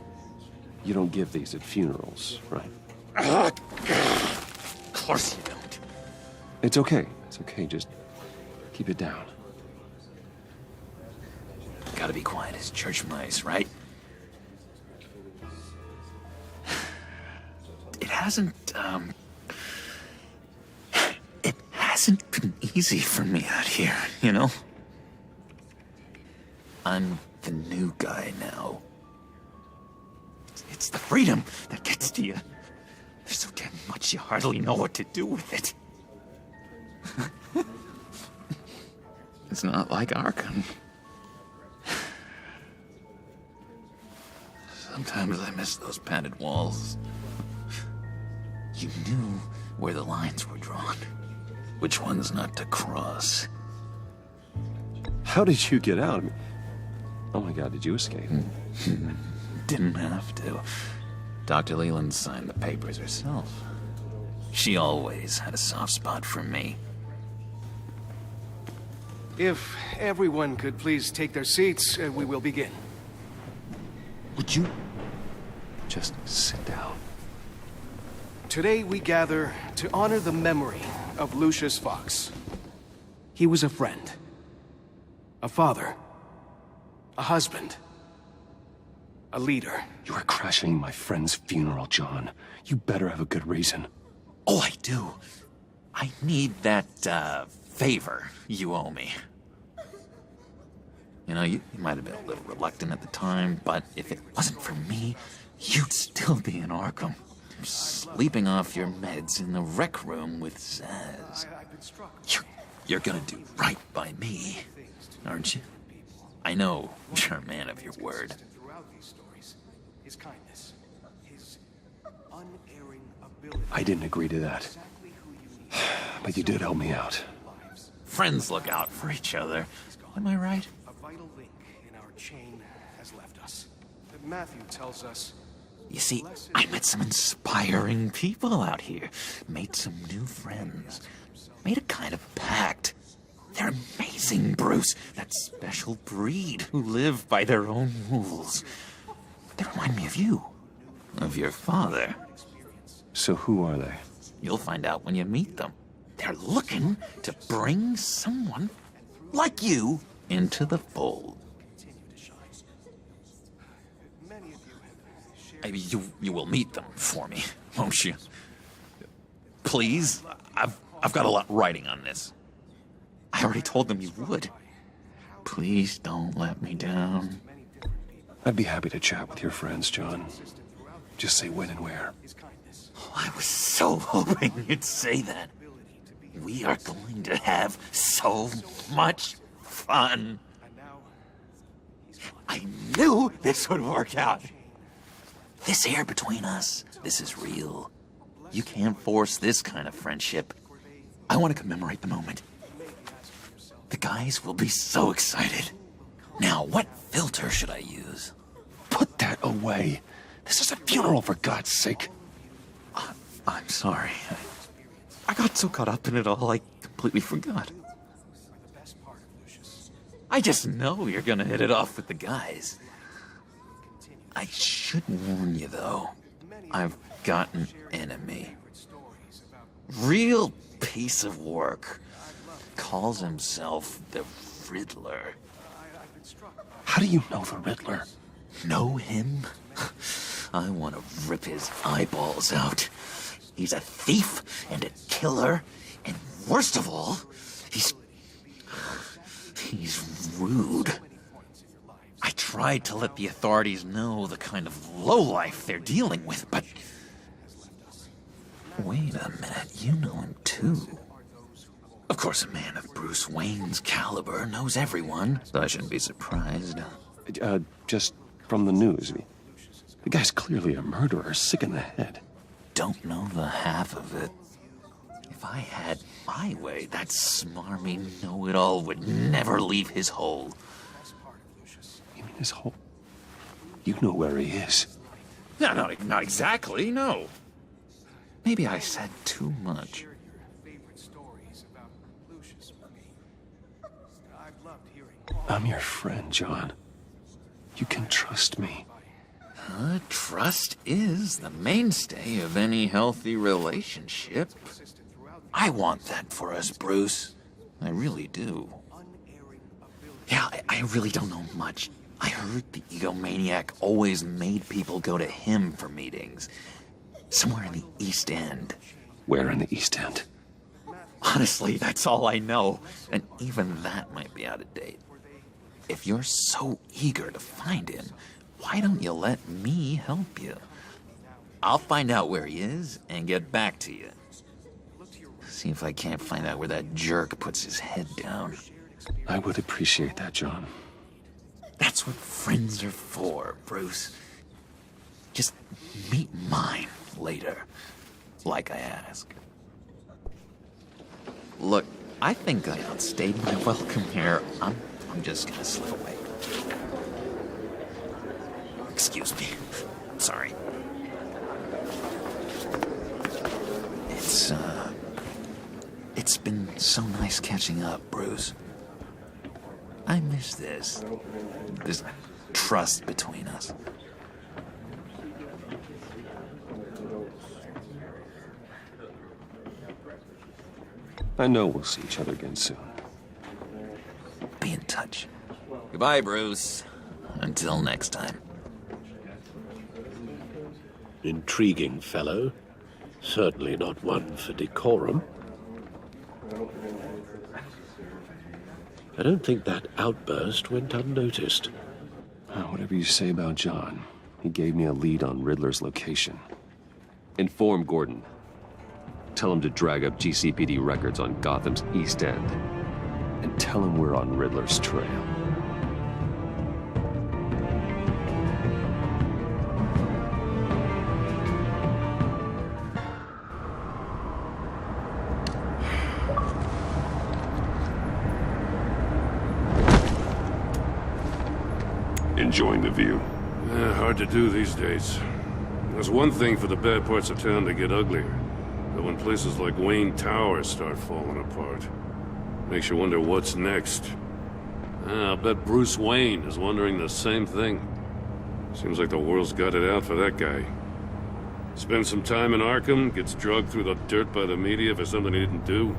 you don't give these at funerals, right? Of course you don't. It's okay. It's okay. Just keep it down. Gotta be quiet as church mice, right? It hasn't been easy for me out here, you know? I'm the new guy now. It's the freedom that gets to you. There's so damn much you hardly know what to do with it. It's not like Arkham. Sometimes I miss those padded walls. You knew where the lines were drawn. Which ones not to cross. How did you get out? I mean, oh my God, did you escape? Didn't have to. Dr. Leland signed the papers herself. She always had a soft spot for me. If everyone could please take their seats, we will begin. Would you just sit down? Today we gather to honor the memory of Lucius Fox. He was a friend, a father, a husband, a leader. You are crashing my friend's funeral, John. You better have a good reason. Oh, I do. I need that, favor you owe me. You know, you might have been a little reluctant at the time, but if it wasn't for me, you'd still be in Arkham. Sleeping off your meds in the rec room with Zaz. You're gonna do right by me, aren't you? I know you're a man of your word. His kindness, his unerring ability. I didn't agree to that. But you did help me out. Friends look out for each other. Am I right? A vital link in our chain has left us. That Matthew tells us. You see, I met some inspiring people out here. Made some new friends. Made a kind of pact. They're amazing, Bruce. That special breed who live by their own rules. They remind me of you. Of your father. So who are they? You'll find out when you meet them. They're looking to bring someone like you into the fold. Maybe you will meet them for me, won't you? Please, I've got a lot writing on this. I already told them you would. Please don't let me down. I'd be happy to chat with your friends, John. Just say when and where. Oh, I was so hoping you'd say that. We are going to have so much fun. I knew this would work out. This air between us, this is real. You can't force this kind of friendship. I want to commemorate the moment. The guys will be so excited. Now, what filter should I use? Put that away. This is a funeral, for God's sake. I'm sorry. I got so caught up in it all, I completely forgot. I just know you're gonna hit it off with the guys. I should warn you, though. I've got an enemy. Real piece of work. Calls himself the Riddler. How do you know the Riddler? Know him? I want to rip his eyeballs out. He's a thief and a killer, and worst of all, he's rude. I tried to let the authorities know the kind of lowlife they're dealing with, but... Wait a minute, you know him too. Of course, a man of Bruce Wayne's caliber knows everyone, so I shouldn't be surprised. Just from the news. The guy's clearly a murderer, sick in the head. Don't know the half of it. If I had my way, that smarmy know-it-all would never leave his hole. You mean his hole? You know where he is. No, not exactly, no. Maybe I said too much. I'm your friend, John. You can trust me. Trust is the mainstay of any healthy relationship. I want that for us, Bruce. I really do. Yeah, I really don't know much. I heard the egomaniac always made people go to him for meetings. Somewhere in the East End. Where in the East End? Honestly, that's all I know. And even that might be out of date. If you're so eager to find him, why don't you let me help you? I'll find out where he is and get back to you. See if I can't find out where that jerk puts his head down. I would appreciate that, John. That's what friends are for, Bruce. Just meet mine later, like I asked. Look, I think I outstayed my welcome here. I'm just gonna slip away. Excuse me. Sorry. It's been so nice catching up, Bruce. I miss this trust between us. I know we'll see each other again soon. Be in touch. Goodbye, Bruce. Until next time. Intriguing fellow. Certainly not one for decorum. I don't think that outburst went unnoticed. Whatever you say about John, he gave me a lead on Riddler's location. Inform Gordon. Tell him to drag up GCPD records on Gotham's East End. And tell him we're on Riddler's trail. Enjoying the view? Hard to do these days. There's one thing for the bad parts of town to get uglier. But when places like Wayne Tower start falling apart, makes you wonder what's next. I'll bet Bruce Wayne is wondering the same thing. Seems like the world's got it out for that guy. Spends some time in Arkham, gets drugged through the dirt by the media for something he didn't do.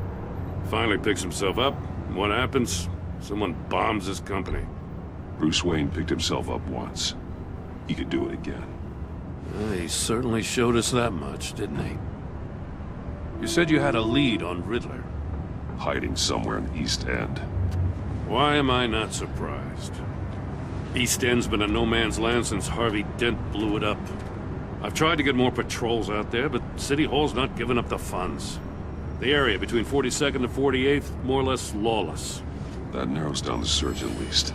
Finally picks himself up, and what happens? Someone bombs his company. Bruce Wayne picked himself up once. He could do it again. He certainly showed us that much, didn't he? You said you had a lead on Riddler. Hiding somewhere in the East End. Why am I not surprised? East End's been a no-man's land since Harvey Dent blew it up. I've tried to get more patrols out there, but City Hall's not giving up the funds. The area between 42nd and 48th, more or less lawless. That narrows down the search at least.